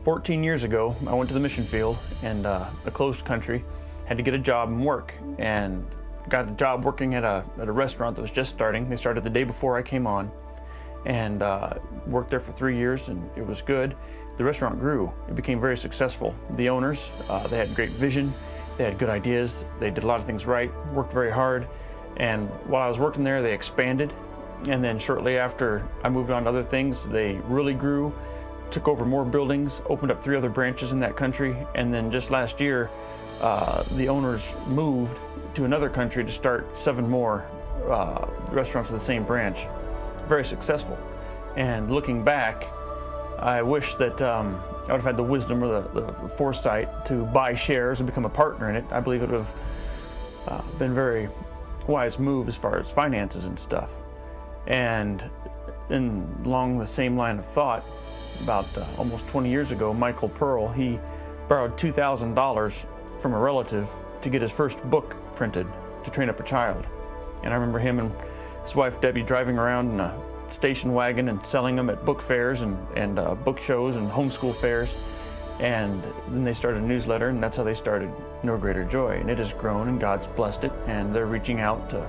14 years ago, I went to the mission field and a closed country, had to get a job and work, and got a job working at a restaurant that was just starting. They started the day before I came on, and worked there for 3 years, and it was good. The restaurant grew. It became very successful. The owners, they had great vision, they had good ideas, they did a lot of things right, worked very hard, and while I was working there, they expanded. And then shortly after I moved on to other things, they really grew, took over more buildings, opened up 3 other branches in that country, and then just last year, the owners moved to another country to start 7 more restaurants of the same branch. Very successful. And looking back, I wish that I would have had the wisdom or the foresight to buy shares and become a partner in it. I believe it would have been a very wise move as far as finances and stuff. And along the same line of thought, about almost 20 years ago, Michael Pearl, he borrowed $2,000 from a relative to get his first book printed, To Train Up a Child. And I remember him and his wife Debbie driving around in a station wagon and selling them at book fairs and book shows and homeschool fairs. And then they started a newsletter, and that's how they started No Greater Joy. And it has grown, and God's blessed it, and they're reaching out to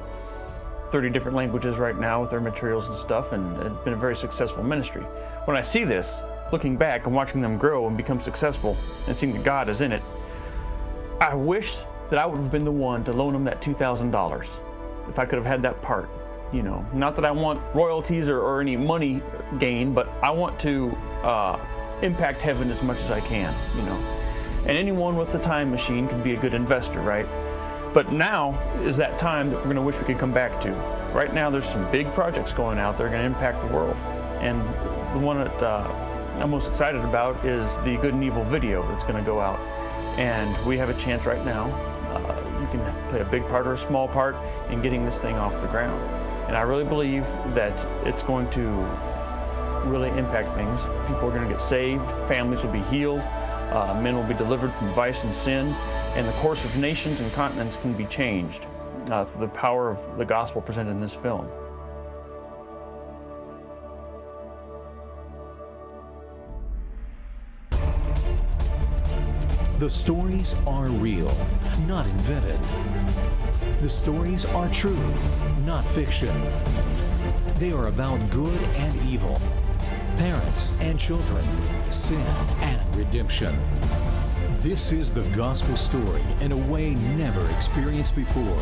30 different languages right now with their materials and stuff, and it's been a very successful ministry. When I see this, looking back and watching them grow and become successful and seeing that God is in it, I wish that I would have been the one to loan them that $2,000 if I could have had that part. You know, not that I want royalties or any money gain, but I want to impact heaven as much as I can, you know. And anyone with a time machine can be a good investor, right? But now is that time that we're going to wish we could come back to. Right now there's some big projects going out that are going to impact the world. And the one that I'm most excited about is the Good and Evil video that's going to go out. And we have a chance right now. You can play a big part or a small part in getting this thing off the ground. And I really believe that it's going to really impact things. People are going to get saved, families will be healed, men will be delivered from vice and sin, and the course of nations and continents can be changed through the power of the gospel presented in this film. The stories are real, not invented. The stories are true, not fiction. They are about good and evil, parents and children, sin and redemption. This is the gospel story in a way never experienced before.